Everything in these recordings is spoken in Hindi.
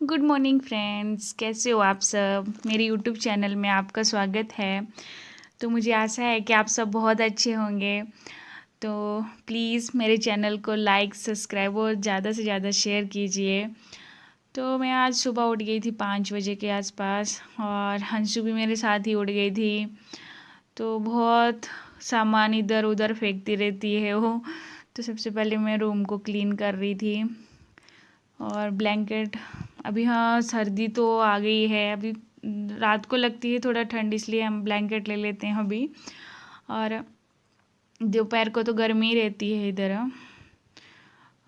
गुड मॉर्निंग फ्रेंड्स, कैसे हो आप सब। मेरे यूट्यूब चैनल में आपका स्वागत है। तो मुझे आशा है कि आप सब बहुत अच्छे होंगे। तो प्लीज़ मेरे चैनल को लाइक सब्सक्राइब और ज़्यादा से ज़्यादा शेयर कीजिए। तो मैं आज सुबह उठ गई थी 5 बजे के आसपास और हंसू भी मेरे साथ ही उठ गई थी। तो बहुत सामान इधर उधर फेंकती रहती है वो। तो सबसे पहले मैं रूम को क्लीन कर रही थी और ब्लैंकेट अभी, हाँ सर्दी तो आ गई है अभी। रात को लगती है थोड़ा ठंड, इसलिए हम ब्लैंकेट ले लेते हैं अभी। और दोपहर को तो गर्मी रहती है इधर।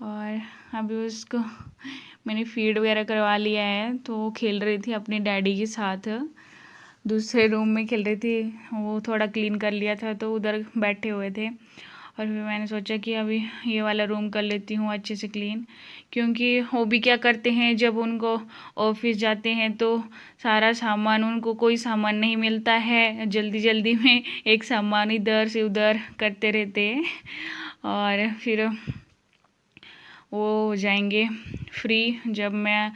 और अभी उसको मैंने फीड वगैरह करवा लिया है, तो वो खेल रही थी अपने डैडी के साथ। दूसरे रूम में खेल रही थी, वो थोड़ा क्लीन कर लिया था तो उधर बैठे हुए थे। और फिर मैंने सोचा कि अभी ये वाला रूम कर लेती हूँ अच्छे से क्लीन, क्योंकि वो भी क्या करते हैं जब उनको ऑफिस जाते हैं तो सारा सामान, उनको कोई सामान नहीं मिलता है, जल्दी जल्दी में एक सामान इधर से उधर करते रहते हैं। और फिर वो हो जाएंगे फ्री जब मैं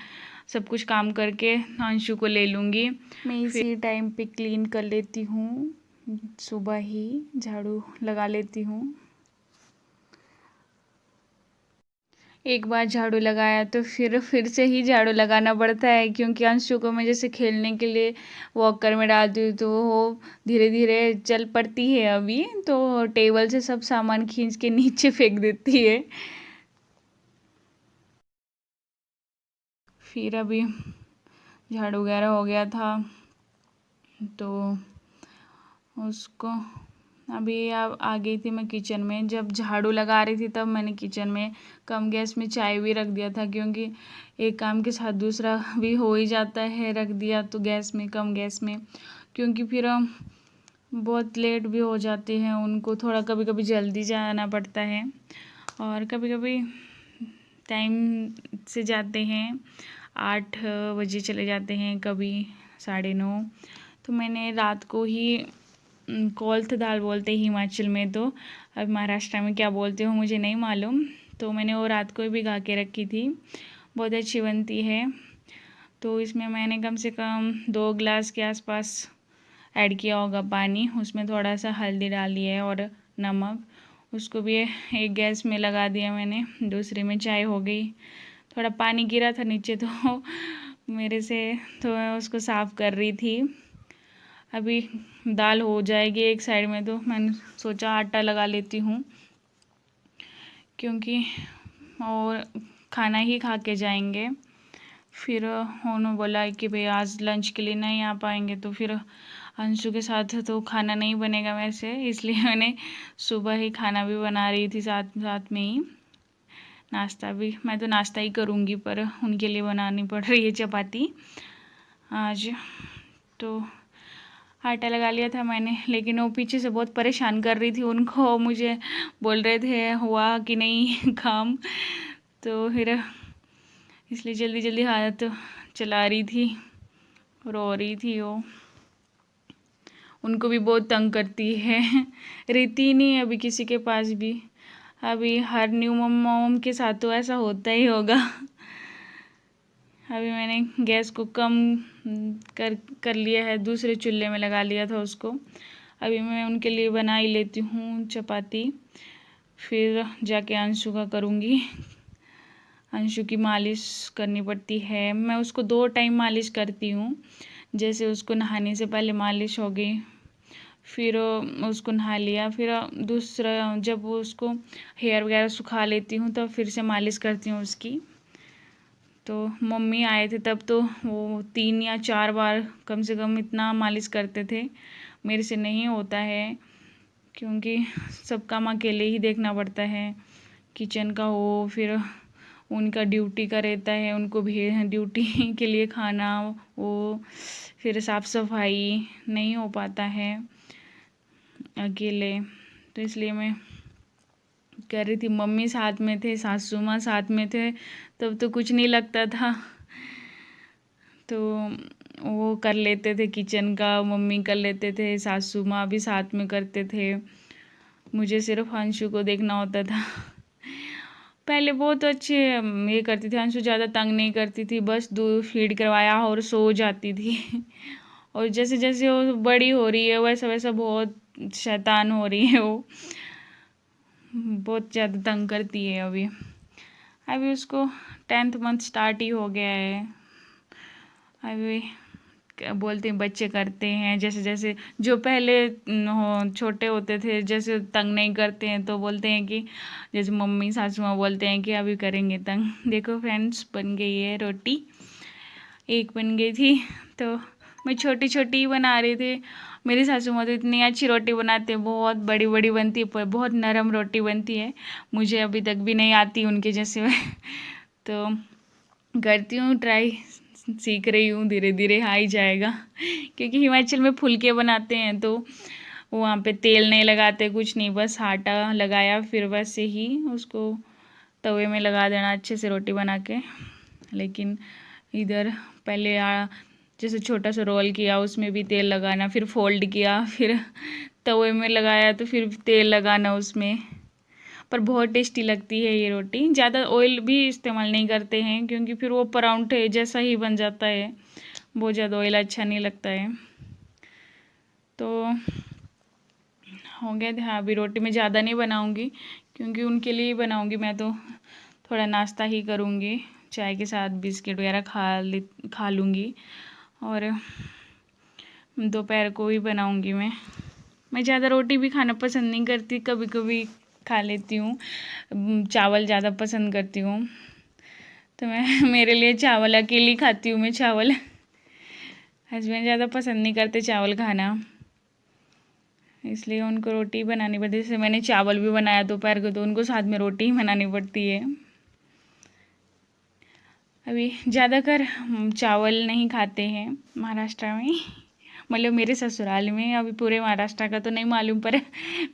सब कुछ काम करके अंशु को ले लूँगी। मैं इसी टाइम पे क्लीन कर लेती हूँ, सुबह ही झाड़ू लगा लेती हूँ। एक बार झाड़ू लगाया तो फिर से ही झाड़ू लगाना पड़ता है, क्योंकि अंशु को मैं जैसे खेलने के लिए वॉकर में डालती हूँ तो वो धीरे धीरे चल पड़ती है अभी, तो टेबल से सब सामान खींच के नीचे फेंक देती है। फिर अभी झाड़ू वगैरह हो गया था तो उसको अभी आ गई थी मैं किचन में। जब झाड़ू लगा रही थी तब मैंने किचन में कम गैस में चाय भी रख दिया था, क्योंकि एक काम के साथ दूसरा भी हो ही जाता है, रख दिया तो गैस में, कम गैस में, क्योंकि फिर बहुत लेट भी हो जाते हैं उनको, थोड़ा कभी कभी जल्दी जाना पड़ता है और कभी कभी टाइम से जाते हैं, 8 बजे चले जाते हैं, कभी 9:30। तो मैंने रात को ही कोल्थ दाल बोलते हैं हिमाचल में, तो अब महाराष्ट्र में क्या बोलते हो मुझे नहीं मालूम। तो मैंने वो रात को ही भिगा के रखी थी, बहुत अच्छी बनती है। तो इसमें मैंने कम से कम 2 गिलास के आसपास ऐड किया होगा पानी, उसमें थोड़ा सा हल्दी डाली है और नमक। उसको भी एक गैस में लगा दिया मैंने, दूसरी में चाय हो गई। थोड़ा पानी गिरा था नीचे तो मेरे से, तो मैं उसको साफ़ कर रही थी। अभी दाल हो जाएगी एक साइड में, तो मैंने सोचा आटा लगा लेती हूँ, क्योंकि और खाना ही खा के जाएंगे। फिर उन्होंने बोला कि भाई आज लंच के लिए नहीं आ पाएंगे, तो फिर अंशु के साथ तो खाना नहीं बनेगा वैसे, इसलिए मैंने सुबह ही खाना भी बना रही थी, साथ साथ में ही नाश्ता भी। मैं तो नाश्ता ही करूँगी, पर उनके लिए बनानी पड़ रही है चपाती आज। तो आटा लगा लिया था मैंने, लेकिन वो पीछे से बहुत परेशान कर रही थी उनको, मुझे बोल रहे थे हुआ कि नहीं काम। तो फिर इसलिए जल्दी जल्दी हाथ चला रही थी, रो रही थी वो। उनको भी बहुत तंग करती है रहती नहीं अभी किसी के पास भी। अभी हर न्यू मॉम के साथ तो ऐसा होता ही होगा। अभी मैंने गैस को कम कर कर लिया है, दूसरे चूल्हे में लगा लिया था उसको। अभी मैं उनके लिए बना ही लेती हूँ चपाती, फिर जाके अंशु का करूँगी। अंशु की मालिश करनी पड़ती है, मैं उसको 2 टाइम मालिश करती हूँ। जैसे उसको नहाने से पहले मालिश हो गई, फिर उसको नहा लिया, फिर दूसरा जब वो उसको हेयर वगैरह सुखा लेती हूँ तो फिर से मालिश करती हूँ उसकी। तो मम्मी आए थे तब तो वो 3 या 4 बार कम से कम इतना मालिश करते थे, मेरे से नहीं होता है, क्योंकि सब काम अकेले ही देखना पड़ता है। किचन का हो, फिर उनका ड्यूटी का रहता है, उनको भी ड्यूटी के लिए खाना वो, फिर साफ़ सफाई नहीं हो पाता है अकेले। तो इसलिए मैं कर रही थी, मम्मी साथ में थे, सासू माँ साथ में थे, तब तो कुछ नहीं लगता था। तो वो कर लेते थे किचन का, मम्मी कर लेते थे, सासू माँ भी साथ में करते थे, मुझे सिर्फ अंशु को देखना होता था। पहले बहुत अच्छे ये करती थी, अंशु ज़्यादा तंग नहीं करती थी, बस दूध फीड करवाया और सो जाती थी। और जैसे जैसे वो बड़ी हो रही है वैसा वैसा बहुत शैतान हो रही है वो, बहुत ज़्यादा तंग करती है अभी। अभी उसको 10th मंथ स्टार्ट ही हो गया है। अभी क्या बोलते हैं, बच्चे करते हैं जैसे जैसे, जो पहले छोटे होते थे जैसे तंग नहीं करते हैं तो बोलते हैं कि, जैसे मम्मी सासू माँ बोलते हैं कि अभी करेंगे तंग। देखो फ्रेंड्स, बन गई है रोटी, एक बन गई थी। तो मैं छोटी छोटी ही बना रही थी। मेरी सासू माँ तो इतनी अच्छी रोटी बनाते हैं, बहुत बड़ी बड़ी बनती है, पर बहुत नरम रोटी बनती है। मुझे अभी तक भी नहीं आती उनके जैसे। तो करती हूँ ट्राई, सीख रही हूँ, धीरे धीरे आ ही जाएगा। क्योंकि हिमाचल में फुलके बनाते हैं तो वहाँ पे तेल नहीं लगाते, कुछ नहीं, बस आटा लगाया फिर वैसे ही उसको तवे में लगा देना अच्छे से रोटी बना के। लेकिन इधर पहले जैसे छोटा सा रोल किया, उसमें भी तेल लगाना, फिर फोल्ड किया, फिर तवे में लगाया तो फिर तेल लगाना उसमें। पर बहुत टेस्टी लगती है ये रोटी। ज़्यादा ऑयल भी इस्तेमाल नहीं करते हैं क्योंकि फिर वो परांठे जैसा ही बन जाता है, बहुत ज़्यादा ऑयल अच्छा नहीं लगता है। तो हो गया था। अभी रोटी मैं ज़्यादा नहीं बनाऊंगी क्योंकि उनके लिए ही बनाऊंगी, मैं तो थोड़ा नाश्ता ही करूंगी, चाय के साथ बिस्किट वगैरह खा लूँगी। और दोपहर को ही बनाऊंगी मैं ज़्यादा रोटी भी खाना पसंद नहीं करती, कभी कभी खा लेती हूँ। चावल ज़्यादा पसंद करती हूँ, तो मैं मेरे लिए चावल अकेली खाती हूँ मैं चावल। हस्बैंड ज़्यादा पसंद नहीं करते चावल खाना, इसलिए उनको रोटी बनानी पड़ती है। जैसे मैंने चावल भी बनाया दोपहर को, तो उनको साथ में रोटी ही बनानी पड़ती है। अभी ज़्यादातर चावल नहीं खाते हैं महाराष्ट्र में, मतलब मेरे ससुराल में। अभी पूरे महाराष्ट्र का तो नहीं मालूम, पर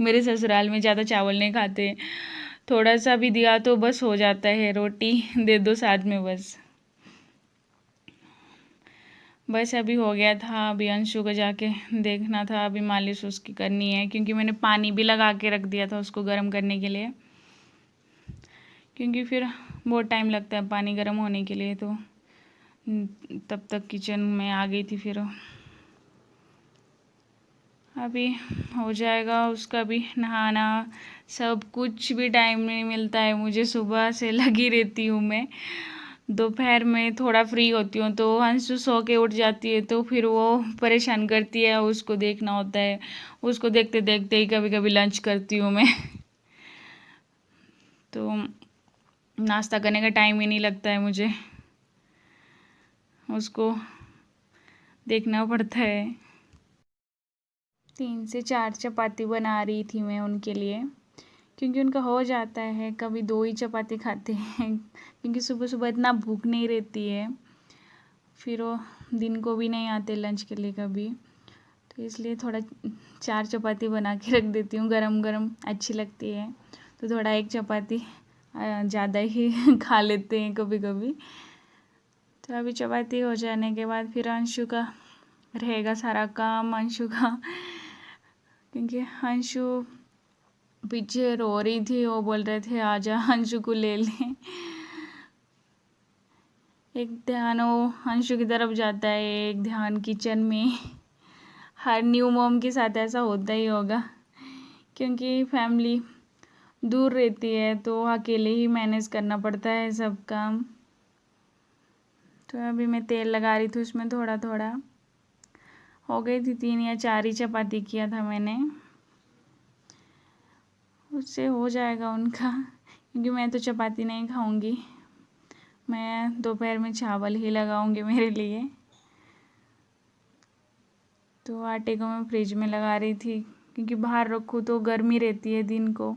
मेरे ससुराल में ज़्यादा चावल नहीं खाते। थोड़ा सा भी दिया तो बस हो जाता है, रोटी दे दो साथ में बस अभी हो गया था। अभी अंशु को जाके देखना था, अभी मालिश उसकी करनी है, क्योंकि मैंने पानी भी लगा के रख दिया था उसको गर्म करने के लिए, क्योंकि फिर बहुत टाइम लगता है पानी गर्म होने के लिए। तो तब तक किचन में आ गई थी। फिर अभी हो जाएगा उसका भी नहाना, सब कुछ भी टाइम नहीं मिलता है मुझे, सुबह से लगी रहती हूँ मैं। दोपहर में थोड़ा फ्री होती हूँ तो अंशु सो के उठ जाती है, तो फिर वो परेशान करती है, उसको देखना होता है। उसको देखते देखते ही कभी कभी लंच करती हूँ मैं। तो नाश्ता करने का टाइम ही नहीं लगता है मुझे, उसको देखना पड़ता है। 3 से 4 चपाती बना रही थी मैं उनके लिए, क्योंकि उनका हो जाता है, कभी 2 ही चपाती खाते हैं, क्योंकि सुबह सुबह इतना भूख नहीं रहती है, फिर वो दिन को भी नहीं आते लंच के लिए कभी, तो इसलिए थोड़ा 4 चपाती बना के रख देती हूँ, गरम गरम अच्छी लगती है। तो थोड़ा एक चपाती ज़्यादा ही खा लेते हैं कभी कभी। तो अभी चपाती हो जाने के बाद फिर अंशु का रहेगा सारा काम, अंशु का, क्योंकि अंशु पीछे रो रही थी, वो बोल रहे थे आजा अंशु को ले लें। एक ध्यान वो अंशु की तरफ जाता है, एक ध्यान किचन में। हर न्यू मॉम के साथ ऐसा होता ही होगा, क्योंकि फैमिली दूर रहती है तो अकेले ही मैनेज करना पड़ता है सब काम। तो अभी मैं तेल लगा रही थी उसमें थोड़ा थोड़ा, हो गई थी 3 या 4 ही चपाती किया था मैंने, उससे हो जाएगा उनका, क्योंकि मैं तो चपाती नहीं खाऊंगी, मैं दोपहर में चावल ही लगाऊंगी मेरे लिए। तो आटे को मैं फ्रिज में लगा रही थी, क्योंकि बाहर रखूँ तो गर्मी रहती है दिन को,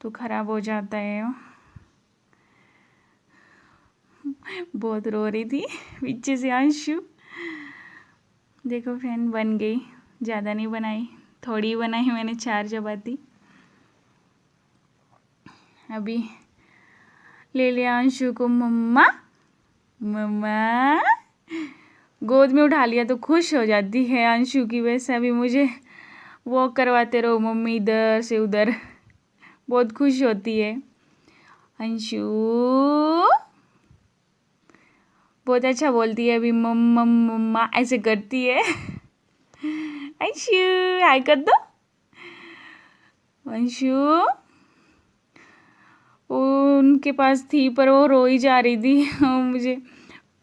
तो ख़राब हो जाता है। बहुत रो रही थी पीछे से अंशु। देखो फ्रेंड, बन गई, ज़्यादा नहीं बनाई, थोड़ी ही बनाई मैंने, 4 चपाती। अभी ले लिया अंशु को, मम्मा मम्मा गोद में उठा लिया तो खुश हो जाती है अंशु की। वैसे अभी मुझे वॉक करवाते रहो मम्मी इधर से उधर, बहुत खुश होती है। अंशु बहुत अच्छा बोलती है अभी, मम्मा मम्मा ऐसे करती है। अंशु हाय कर दो। अंशु वो उनके पास थी पर वो रो ही जा रही थी।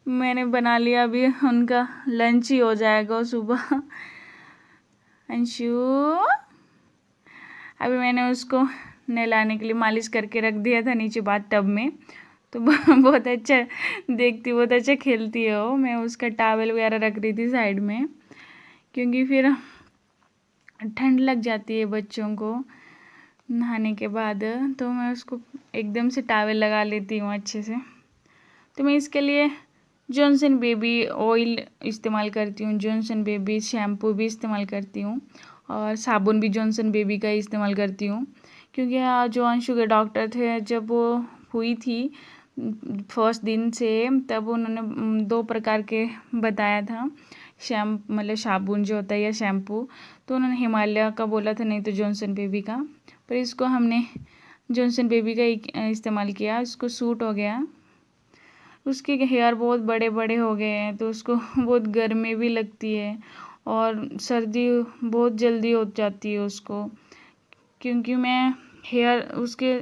मैंने बना लिया, अभी उनका लंच ही हो जाएगा सुबह। अंशु अभी मैंने उसको नहलाने के लिए मालिश करके रख दिया था नीचे बाथ टब में, तो बहुत अच्छा देखती, बहुत अच्छा खेलती है वो। मैं उसका टॉवल वगैरह रख रही थी साइड में, क्योंकि फिर ठंड लग जाती है बच्चों को नहाने के बाद, तो मैं उसको एकदम से टॉवल लगा लेती हूँ अच्छे से। तो मैं इसके लिए जॉनसन बेबी ऑयल इस्तेमाल करती हूँ, जॉनसन बेबी शैम्पू भी इस्तेमाल करती हूँ, और साबुन भी जॉनसन बेबी का ही इस्तेमाल करती हूँ। क्योंकि जो अंशु के डॉक्टर थे, जब वो हुई थी फर्स्ट दिन से, तब उन्होंने 2 प्रकार के बताया था मतलब साबुन जो होता है या शैम्पू। तो उन्होंने हिमालय का बोला था, नहीं तो जॉनसन बेबी का, पर इसको हमने जॉनसन बेबी का ही इस्तेमाल किया, इसको सूट हो गया। उसके हेयर बहुत बड़े बड़े हो गए हैं, तो उसको बहुत गर्मी भी लगती है और सर्दी बहुत जल्दी हो जाती है उसको। क्योंकि मैं हेयर उसके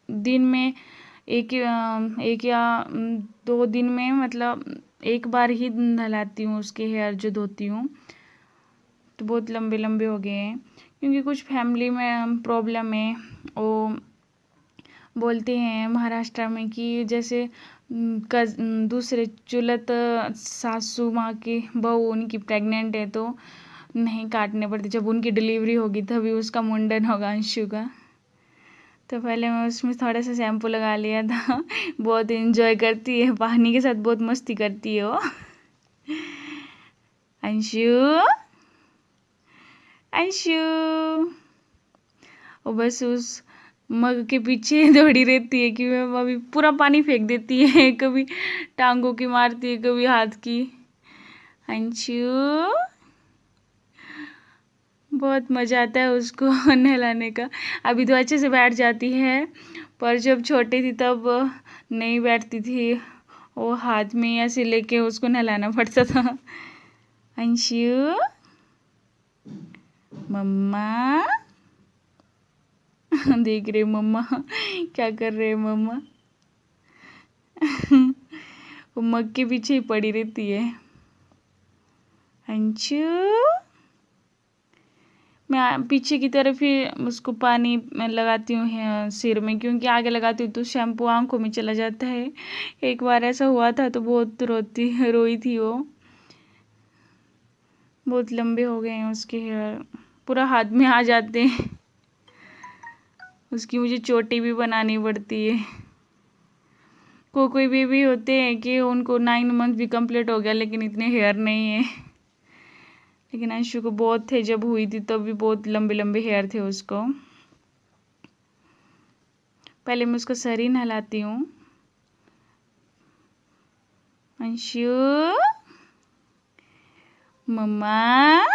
दिन में एक या 2 दिन में, मतलब एक बार ही नहलाती हूँ उसके हेयर जो धोती हूँ, तो बहुत लंबे लंबे हो गए हैं। क्योंकि कुछ फैमिली में प्रॉब्लम है, वो बोलते हैं महाराष्ट्र में कि जैसे दूसरे चुलत सासू माँ की बहू उनकी प्रेग्नेंट है, तो नहीं काटने पड़ते, जब उनकी डिलीवरी होगी तभी उसका मुंडन होगा अंशु का। तो पहले मैं उसमें थोड़ा सा शैम्पू लगा लिया था। बहुत इन्जॉय करती है, पानी के साथ बहुत मस्ती करती है वो। अंशु अंशु वो बस उस मग के पीछे दौड़ी रहती है कि मैं अभी पूरा पानी फेंक देती है, कभी टांगों की मारती है, कभी हाथ की। अंशु बहुत मज़ा आता है उसको नहलाने का। अभी तो अच्छे से बैठ जाती है, पर जब छोटी थी तब नहीं बैठती थी, वो हाथ में ऐसे लेके उसको नहलाना पड़ता था। अंशु मम्मा देख रहे मम्मा क्या कर रहे हैं मम्मा। वो मग के पीछे ही पड़ी रहती है। अंशु मैं पीछे की तरफ ही उसको पानी में लगाती हूँ सिर में, क्योंकि आगे लगाती हूँ तो शैम्पू आंखों में चला जाता है। एक बार ऐसा हुआ था तो बहुत रोई थी वो। बहुत लंबे हो गए हैं उसके हेयर, पूरा हाथ में आ जाते हैं। उसकी मुझे चोटी भी बनानी पड़ती है। कोई बेबी होते हैं कि उनको 9 मंथ भी कंप्लीट हो गया लेकिन इतने हेयर नहीं है, लेकिन अंशु को बहुत थे। जब हुई थी तब भी बहुत लंबे लंबे हेयर थे उसको। पहले मैं उसको सर ही नहलाती हूँ। अंशु मम्मा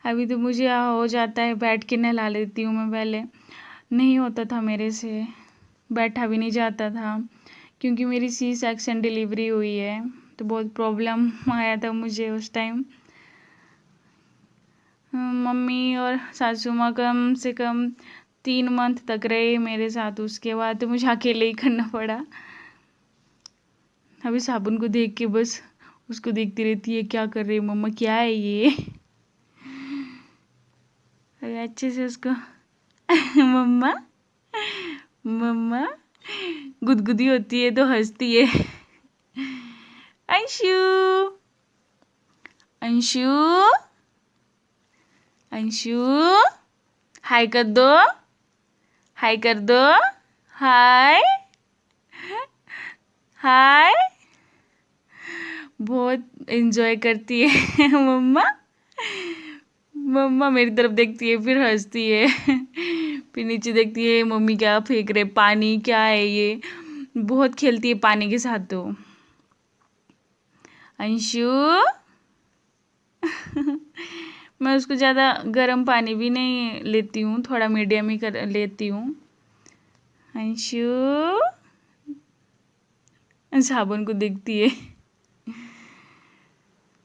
अभी तो मुझे हो जाता है, बैठ के नहला लेती हूँ मैं, पहले नहीं होता था मेरे से, बैठा भी नहीं जाता था। क्योंकि मेरी सी सेक्शन डिलीवरी हुई है, तो बहुत प्रॉब्लम आया था मुझे उस टाइम। मम्मी और सासू माँ कम से कम 3 मंथ तक रहे मेरे साथ, उसके बाद तो मुझे अकेले ही करना पड़ा। अभी साबुन को देख के बस उसको देखती रहती है, क्या कर रही है मम्मा, क्या है ये। अरे अच्छे से उसको मम्मा मम्मा गुदगुदी होती है तो हंसती है। अंशु अंशु अंशु हाय कर दो, हाय कर दो, हाय हाय। बहुत एंजॉय करती है मम्मा। मम्मा मेरी तरफ देखती है फिर हंसती है, फिर नीचे देखती है मम्मी क्या फेंक रहे, पानी क्या है ये। बहुत खेलती है पानी के साथ तो। अंशु मैं उसको ज़्यादा गर्म पानी भी नहीं लेती हूँ, थोड़ा मीडियम ही कर लेती हूँ। अंशु साबुन को देखती है।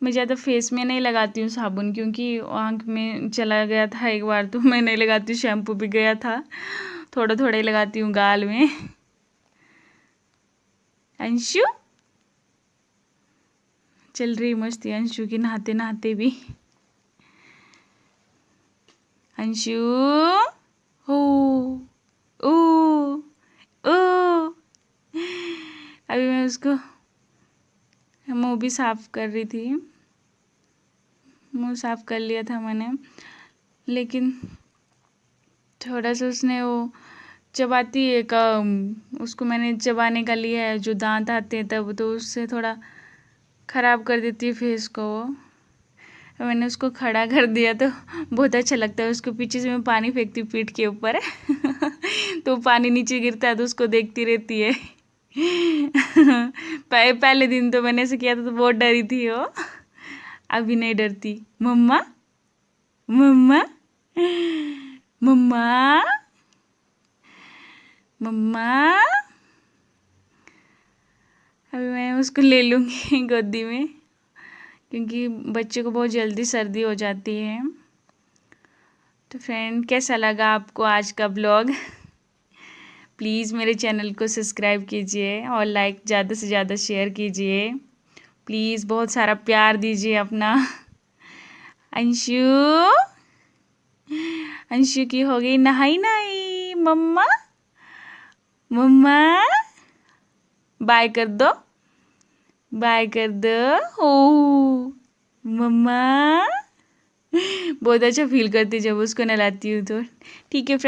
मैं ज़्यादा फेस में नहीं लगाती हूँ साबुन, क्योंकि आँख में चला गया था एक बार, तो मैं नहीं लगाती हूँ, शैम्पू भी गया था। थोड़ा थोड़ा ही लगाती हूँ गाल में। अंशु चल रही मस्ती अंशु की, नहाते नहाते भी। अंशु ओ ओ ओ। अभी मैं उसको मुंह भी साफ कर रही थी, मुंह साफ कर लिया था मैंने, लेकिन थोड़ा सा उसने वो चबाती है का, उसको मैंने चबाने का लिया है, जो दांत आते हैं तब, तो उससे थोड़ा ख़राब कर देती है फेस को वो। मैंने उसको खड़ा कर दिया तो बहुत अच्छा लगता है, उसको पीछे से मैं पानी फेंकती हूँ पीठ के ऊपर तो पानी नीचे गिरता है तो उसको देखती रहती है। पहले दिन तो मैंने ऐसे किया था तो बहुत डरी थी वो, अभी नहीं डरती। मम्मा मम्मा मम्मा मम्मा। अभी मैं उसको ले लूँगी गोदी में, क्योंकि बच्चे को बहुत जल्दी सर्दी हो जाती है। तो फ्रेंड, कैसा लगा आपको आज का ब्लॉग? प्लीज़ मेरे चैनल को सब्सक्राइब कीजिए और लाइक ज़्यादा से ज़्यादा शेयर कीजिए। प्लीज़ बहुत सारा प्यार दीजिए अपना। अंशु अंशु की हो गई नहाई नहाई। मम्मा मम्मा बाय कर दो, बाय कर दो। ओ मम्मा बहुत अच्छा फील करती जब उसको नहलाती हूँ तो। ठीक है फ्रेंड।